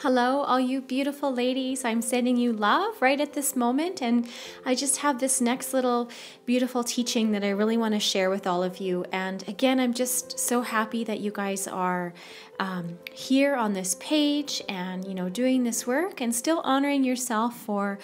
Hello, all you beautiful ladies. I'm sending you love right at this moment. And I just have this next little beautiful teaching that I really want to share with all of you. And again, I'm just so happy that you guys are here on this page and, doing this work and still honoring yourself for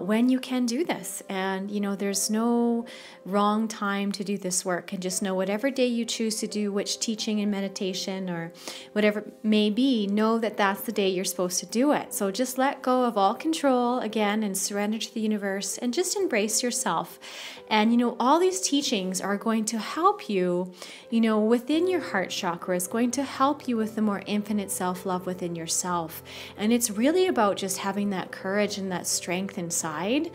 when you can do this. And, there's no wrong time to do this work. And just know whatever day you choose to do which teaching and meditation or whatever it may be, know that that's the day you're supposed to do it. So just let go of all control again and surrender to the universe and just embrace yourself. And, all these teachings are going to help you, within your heart chakra. Is going to help you with the more infinite self-love within yourself. And it's really about just having that courage and that strength inside.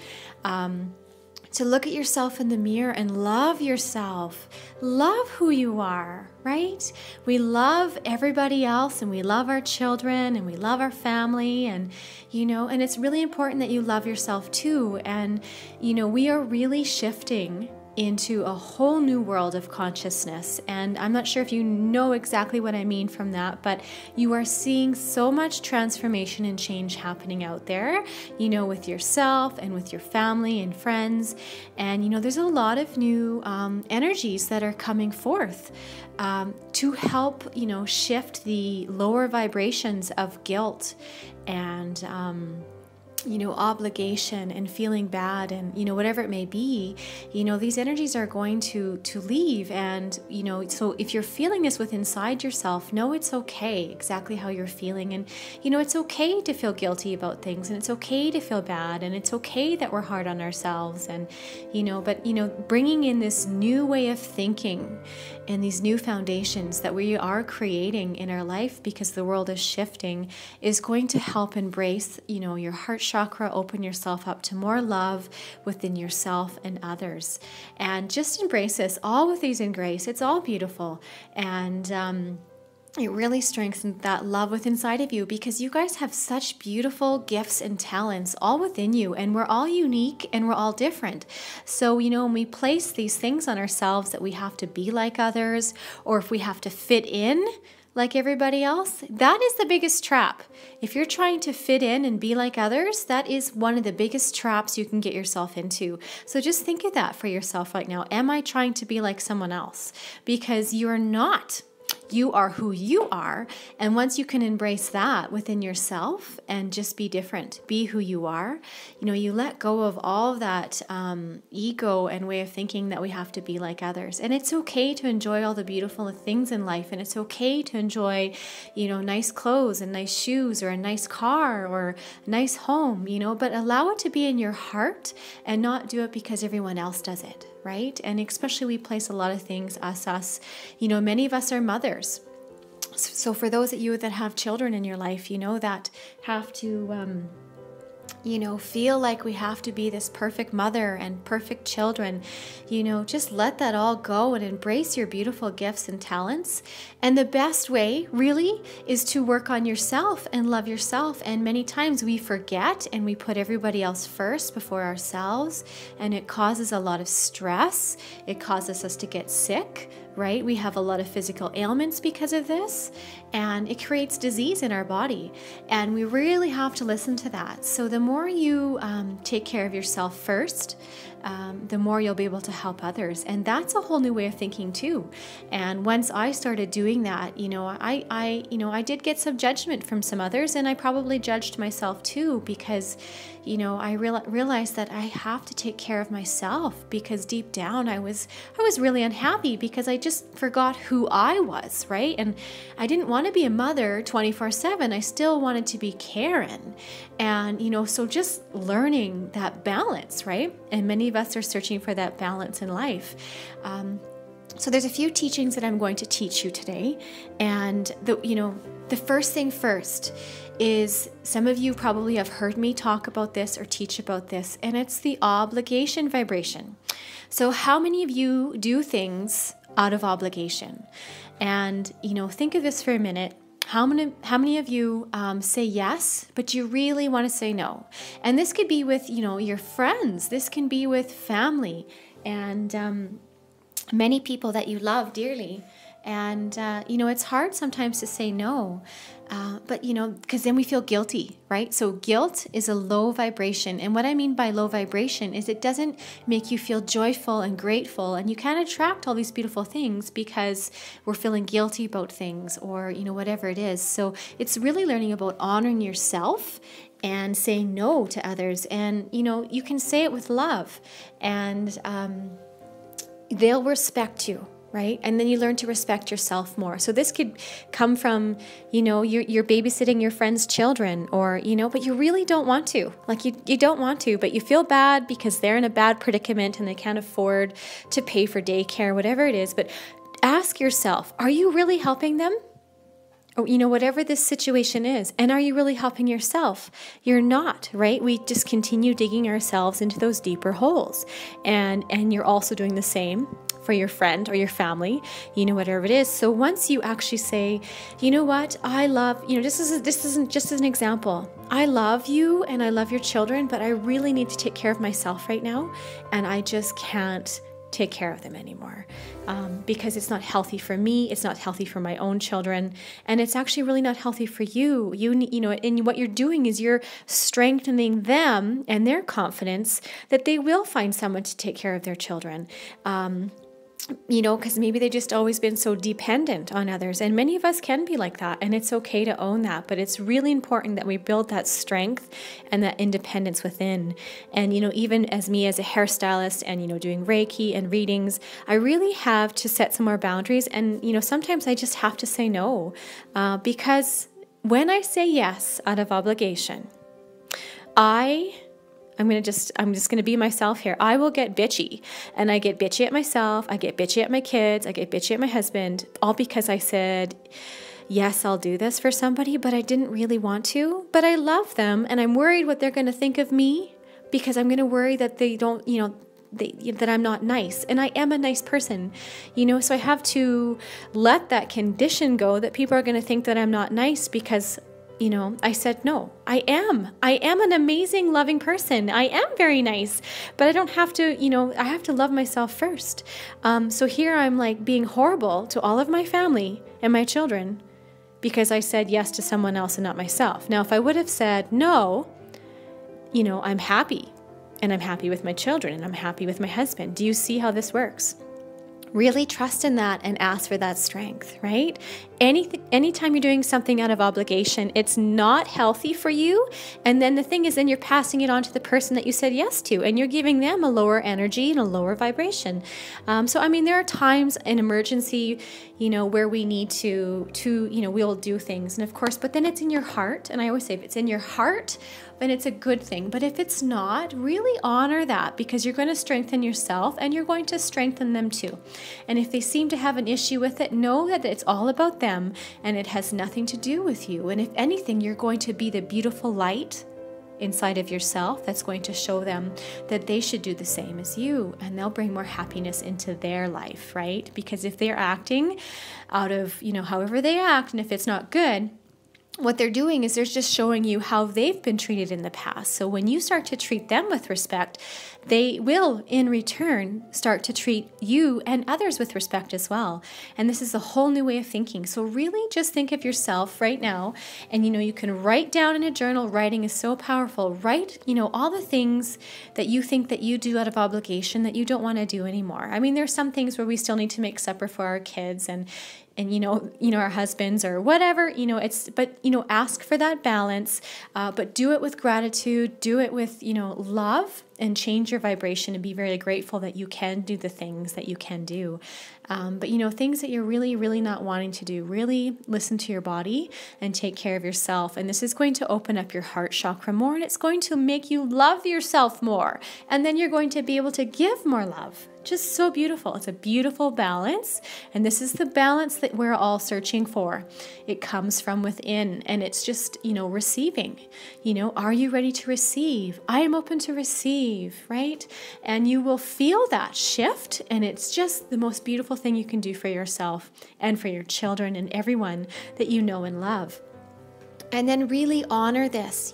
To look at yourself in the mirror and love yourself. Love who you are, right? We love everybody else and we love our children and we love our family and it's really important that you love yourself too. And, we are really shifting into a whole new world of consciousness. And I'm not sure if you know exactly what I mean from that, but you are seeing so much transformation and change happening out there, with yourself and with your family and friends. And, there's a lot of new energies that are coming forth to help, shift the lower vibrations of guilt and, obligation and feeling bad and, whatever it may be, these energies are going to leave. And, so if you're feeling this within inside yourself, know it's okay exactly how you're feeling. And, it's okay to feel guilty about things and it's okay to feel bad and it's okay that we're hard on ourselves. And, bringing in this new way of thinking and these new foundations that we are creating in our life because the world is shifting is going to help embrace, your heart chakra, open yourself up to more love within yourself and others. And just embrace this, all with ease and grace. It's all beautiful. And it really strengthens that love within inside of you because you guys have such beautiful gifts and talents all within you. And we're all unique and we're all different. So, when we place these things on ourselves that we have to be like others or if we have to fit in like everybody else, that is the biggest trap. If you're trying to fit in and be like others, that is one of the biggest traps you can get yourself into. So just think of that for yourself right now. Am I trying to be like someone else? Because you're not. You are who you are. And once you can embrace that within yourself and just be different, be who you are, you let go of all of that ego and way of thinking that we have to be like others. And it's okay to enjoy all the beautiful things in life. And it's okay to enjoy, nice clothes and nice shoes or a nice car or a nice home, but allow it to be in your heart and not do it because everyone else does it. Right? And especially we place a lot of things, us, many of us are mothers. So for those of you that have children in your life, that have to, feel like we have to be this perfect mother and perfect children, just let that all go and embrace your beautiful gifts and talents. And the best way really is to work on yourself and love yourself. And many times we forget and we put everybody else first before ourselves. And it causes a lot of stress. It causes us to get sick, right? We have a lot of physical ailments because of this, and it creates disease in our body. And we really have to listen to that. So the more you take care of yourself first, the more you'll be able to help others. And that's a whole new way of thinking too. And once I started doing that, I did get some judgment from some others, and I probably judged myself too because, I realized that I have to take care of myself because deep down I was really unhappy because I just forgot who I was, right? And I didn't want to be a mother 24/7. I still wanted to be Karen. And, so just learning that balance, right? And many of us are searching for that balance in life. So there's a few teachings that I'm going to teach you today. And the first thing first is some of you probably have heard me talk about this or teach about this, and it's the obligation vibration. So how many of you do things out of obligation? And, think of this for a minute. How many of you say yes, but you really want to say no? And this could be with, your friends. This can be with family and many people that you love dearly. And, it's hard sometimes to say no, but, because then we feel guilty, right? So guilt is a low vibration. And what I mean by low vibration is it doesn't make you feel joyful and grateful. And you can't attract all these beautiful things because we're feeling guilty about things or, whatever it is. So it's really learning about honoring yourself and saying no to others. And, you can say it with love, and they'll respect you. Right? And then you learn to respect yourself more. So this could come from, you're babysitting your friend's children, or, but you really don't want to. Like you don't want to, but you feel bad because they're in a bad predicament and they can't afford to pay for daycare, whatever it is. But ask yourself, are you really helping them? Or, whatever this situation is. And are you really helping yourself? You're not, right? We just continue digging ourselves into those deeper holes. And you're also doing the same for your friend or your family, whatever it is. So once you actually say, you know what, I love, this isn't just as an example. I love you and I love your children, but I really need to take care of myself right now. And I just can't take care of them anymore because it's not healthy for me. It's not healthy for my own children. And it's actually really not healthy for you. And what you're doing is you're strengthening them and their confidence that they will find someone to take care of their children. Because maybe they've just always been so dependent on others. And many of us can be like that. And it's okay to own that. But it's really important that we build that strength and that independence within. And, even as me as a hairstylist and, doing Reiki and readings, I really have to set some more boundaries. And, sometimes I just have to say no. Because when I say yes out of obligation, I'm just going to be myself here. I will get bitchy, and I get bitchy at myself. I get bitchy at my kids. I get bitchy at my husband, all because I said, yes, I'll do this for somebody, but I didn't really want to, but I love them. And I'm worried what they're going to think of me because I'm going to worry that they don't, that I'm not nice. And I am a nice person, so I have to let that condition go that people are going to think that I'm not nice because I said, no, I am an amazing, loving person. I am very nice, but I don't have to, I have to love myself first. So here I'm like being horrible to all of my family and my children because I said yes to someone else and not myself. Now, if I would have said no, I'm happy, and I'm happy with my children, and I'm happy with my husband. Do you see how this works? Really trust in that and ask for that strength, right? Anytime you're doing something out of obligation, it's not healthy for you. And then the thing is, then you're passing it on to the person that you said yes to, and you're giving them a lower energy and a lower vibration. There are times in emergency, where we need to we'll do things. And of course, but then it's in your heart. And I always say, if it's in your heart, then it's a good thing. But if it's not, really honor that, because you're going to strengthen yourself and you're going to strengthen them too. And if they seem to have an issue with it, know that it's all about them and it has nothing to do with you. And if anything, you're going to be the beautiful light inside of yourself that's going to show them that they should do the same as you, and they'll bring more happiness into their life, right? Because if they're acting out of, however they act, and if it's not good, what they're doing is they're just showing you how they've been treated in the past. So when you start to treat them with respect, they will, in return, start to treat you and others with respect as well. And this is a whole new way of thinking. So really just think of yourself right now, and you can write down in a journal. Writing is so powerful. Write, all the things that you think that you do out of obligation that you don't want to do anymore. There's some things where we still need to make supper for our kids and our husbands or whatever, ask for that balance, but do it with gratitude, do it with, love, and change your vibration and be very grateful that you can do the things that you can do. But things that you're really, really not wanting to do, really listen to your body and take care of yourself. And this is going to open up your heart chakra more, and it's going to make you love yourself more. And then you're going to be able to give more love. Just so beautiful. It's a beautiful balance. And this is the balance that we're all searching for. It comes from within, and it's just, receiving. Are you ready to receive? I am open to receive, right? And you will feel that shift. And it's just the most beautiful thing you can do for yourself and for your children and everyone that you know and love. And then really honor this,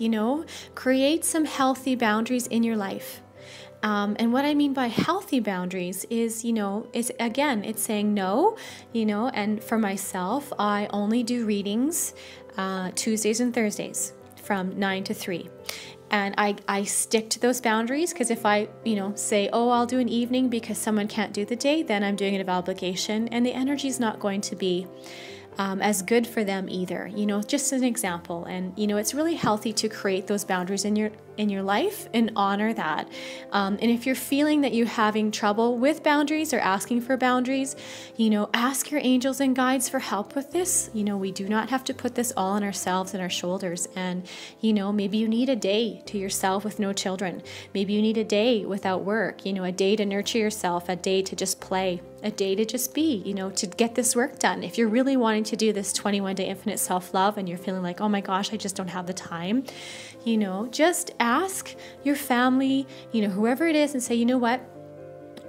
create some healthy boundaries in your life. And what I mean by healthy boundaries is, it's saying no, and for myself, I only do readings Tuesdays and Thursdays from 9 to 3. And I stick to those boundaries, because if I, say, oh, I'll do an evening because someone can't do the day, then I'm doing it of obligation, and the energy is not going to be as good for them either. Just an example. And it's really healthy to create those boundaries in your life and honor that. And if you're feeling that you're having trouble with boundaries or asking for boundaries, ask your angels and guides for help with this. We do not have to put this all on ourselves and our shoulders. And maybe you need a day to yourself with no children. Maybe you need a day without work, a day to nurture yourself, a day to just play, a day to just be, to get this work done. If you're really wanting to do this 21-day infinite self-love and you're feeling like, oh my gosh, I just don't have the time, just ask your family, whoever it is, and say, you know what?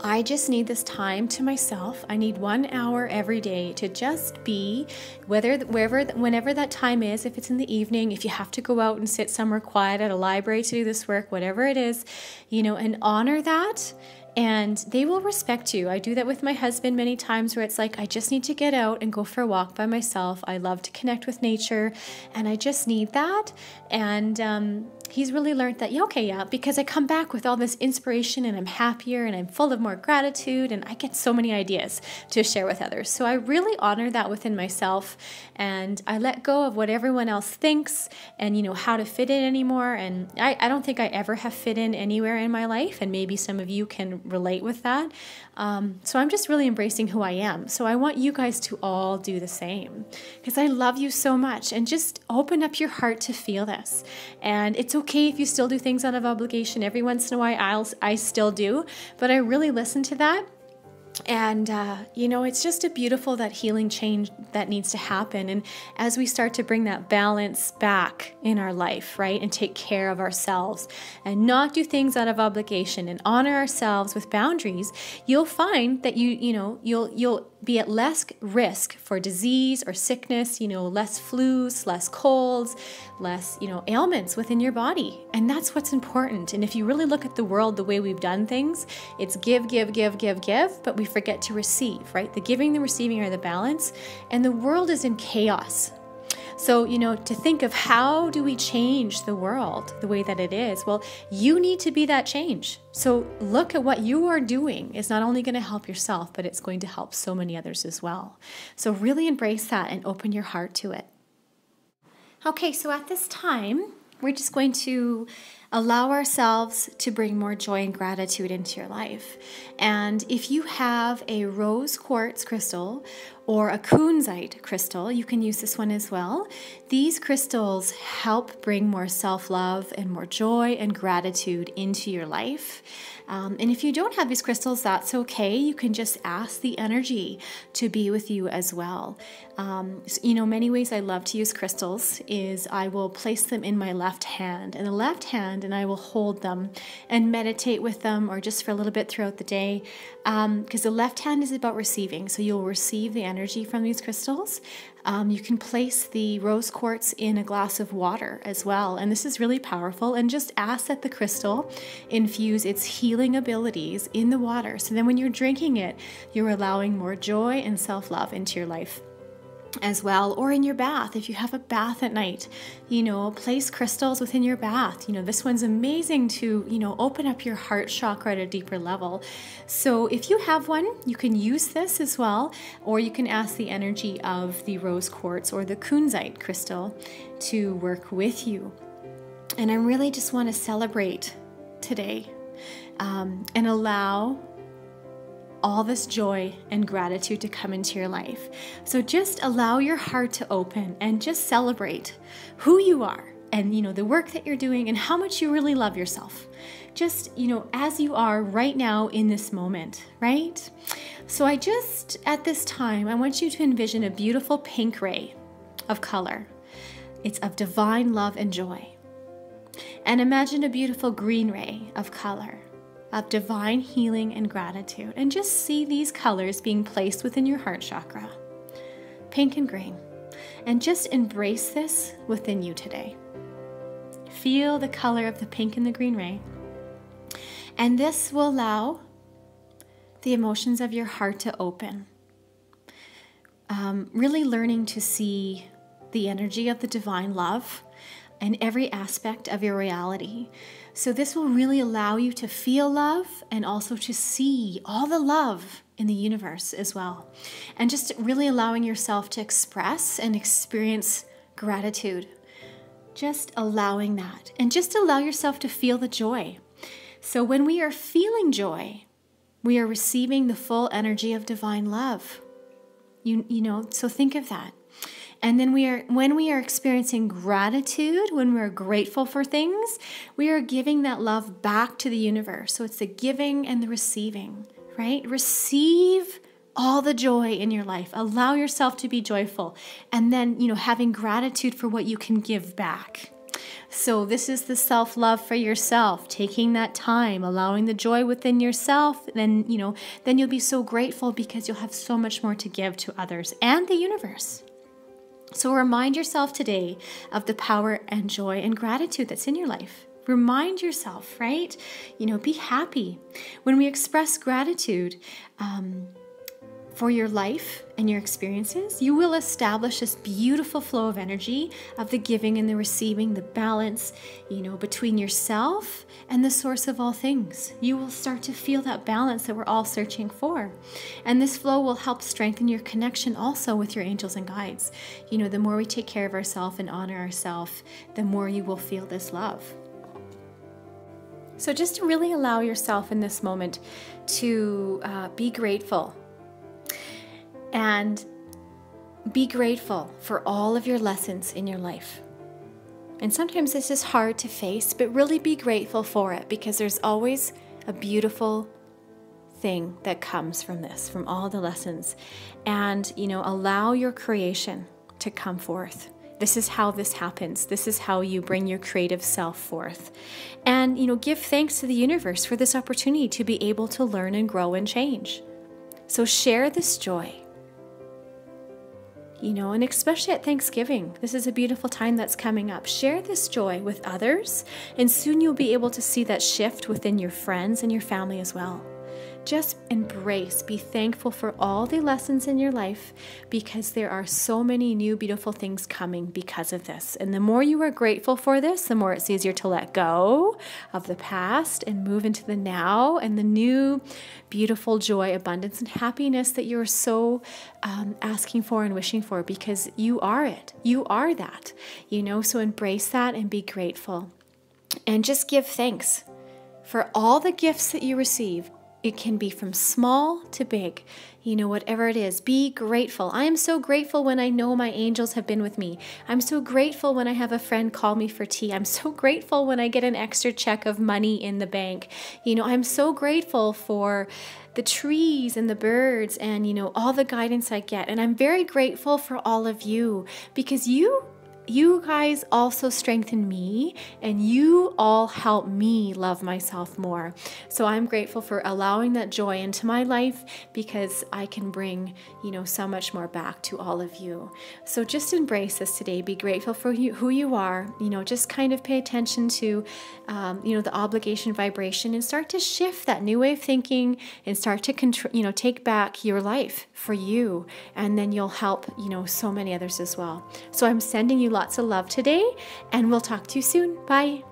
I just need this time to myself. I need 1 hour every day to just be, whenever that time is, if it's in the evening, if you have to go out and sit somewhere quiet at a library to do this work, whatever it is, and honor that. And they will respect you. I do that with my husband many times, where it's like, I just need to get out and go for a walk by myself. I love to connect with nature, and I just need that. And he's really learned that, because I come back with all this inspiration, and I'm happier, and I'm full of more gratitude, and I get so many ideas to share with others. So I really honor that within myself, and I let go of what everyone else thinks and, how to fit in anymore. And I don't think I ever have fit in anywhere in my life, and maybe some of you can relate with that. So I'm just really embracing who I am. So I want you guys to all do the same, because I love you so much, and just open up your heart to feel this. And it's okay if you still do things out of obligation. Every once in a while, I still do, but I really listen to that. And, it's just a beautiful, that healing change that needs to happen. And as we start to bring that balance back in our life, right, and take care of ourselves and not do things out of obligation and honor ourselves with boundaries, you'll find that you'll be at less risk for disease or sickness, less flus, less colds, less, ailments within your body. And that's what's important. And if you really look at the world the way we've done things, it's give, give, give, give, give, but we forget to receive, right? The giving, the receiving are the balance, and the world is in chaos. So, to think of how do we change the world the way that it is? Well, you need to be that change. So look at what you are doing is not only going to help yourself, but it's going to help so many others as well. So really embrace that and open your heart to it. Okay, so at this time, we're just going to allow ourselves to bring more joy and gratitude into your life. And if you have a rose quartz crystal or a kunzite crystal, you can use this one as well. These crystals help bring more self-love and more joy and gratitude into your life. And if you don't have these crystals, that's okay. You can just ask the energy to be with you as well. Many ways I love to use crystals is I will place them in my left hand, and I will hold them and meditate with them, or just for a little bit throughout the day. Because the left hand is about receiving, so you'll receive the energy from these crystals. You can place the rose quartz in a glass of water as well, and this is really powerful. And just ask that the crystal infuse its healing abilities in the water, so then when you're drinking it, you're allowing more joy and self-love into your life as well. Or in your bath, if you have a bath at night, place crystals within your bath. This one's amazing to, open up your heart chakra at a deeper level. So if you have one, you can use this as well, or you can ask the energy of the rose quartz or the kunzite crystal to work with you. And I really just want to celebrate today and allow all this joy and gratitude to come into your life. So just allow your heart to open and just celebrate who you are and, the work that you're doing and how much you really love yourself. Just, as you are right now in this moment, right? So at this time, I want you to envision a beautiful pink ray of color. It's of divine love and joy. And imagine a beautiful green ray of color of divine healing and gratitude. And just see these colors being placed within your heart chakra, pink and green. And just embrace this within you today. Feel the color of the pink and the green ray. And this will allow the emotions of your heart to open. Really learning to see the energy of the divine love in every aspect of your reality. So this will really allow you to feel love and also to see all the love in the universe as well. And just really allowing yourself to express and experience gratitude. Just allowing that. And just allow yourself to feel the joy. So when we are feeling joy, we are receiving the full energy of divine love. You know, so think of that. And then when we are experiencing gratitude, when we're grateful for things, we are giving that love back to the universe. So it's the giving and the receiving, right? Receive all the joy in your life. Allow yourself to be joyful. And then, having gratitude for what you can give back. So this is the self-love for yourself, taking that time, allowing the joy within yourself. Then you'll be so grateful because you'll have so much more to give to others and the universe. So remind yourself today of the power and joy and gratitude that's in your life. Remind yourself, right? Be happy. When we express gratitude for your life and your experiences, you will establish this beautiful flow of energy of the giving and the receiving, the balance, between yourself and the source of all things. You will start to feel that balance that we're all searching for. And this flow will help strengthen your connection also with your angels and guides. The more we take care of ourselves and honor ourselves, the more you will feel this love. So just to really allow yourself in this moment to be grateful. And be grateful for all of your lessons in your life. And sometimes this is hard to face, but really be grateful for it, because there's always a beautiful thing that comes from this, from all the lessons. And, allow your creation to come forth. This is how this happens. This is how you bring your creative self forth. And, give thanks to the universe for this opportunity to be able to learn and grow and change. So share this joy. And especially at Thanksgiving, this is a beautiful time that's coming up. Share this joy with others, and soon you'll be able to see that shift within your friends and your family as well. Just embrace, be thankful for all the lessons in your life, because there are so many new beautiful things coming because of this. And the more you are grateful for this, the more it's easier to let go of the past and move into the now and the new beautiful joy, abundance, and happiness that you're so asking for and wishing for, because you are it. You are that, so embrace that and be grateful. And just give thanks for all the gifts that you receive. It can be from small to big, whatever it is. Be grateful. I am so grateful when I know my angels have been with me. I'm so grateful when I have a friend call me for tea. I'm so grateful when I get an extra check of money in the bank. I'm so grateful for the trees and the birds and, all the guidance I get. And I'm very grateful for all of you, because you guys also strengthen me, and you all help me love myself more. So I'm grateful for allowing that joy into my life, because I can bring, so much more back to all of you. So just embrace this today. Be grateful for who you are. Just kind of pay attention to, the obligation vibration, and start to shift that new way of thinking, and start to take back your life for you. And then you'll help, so many others as well. So I'm sending you lots of love today, and we'll talk to you soon. Bye.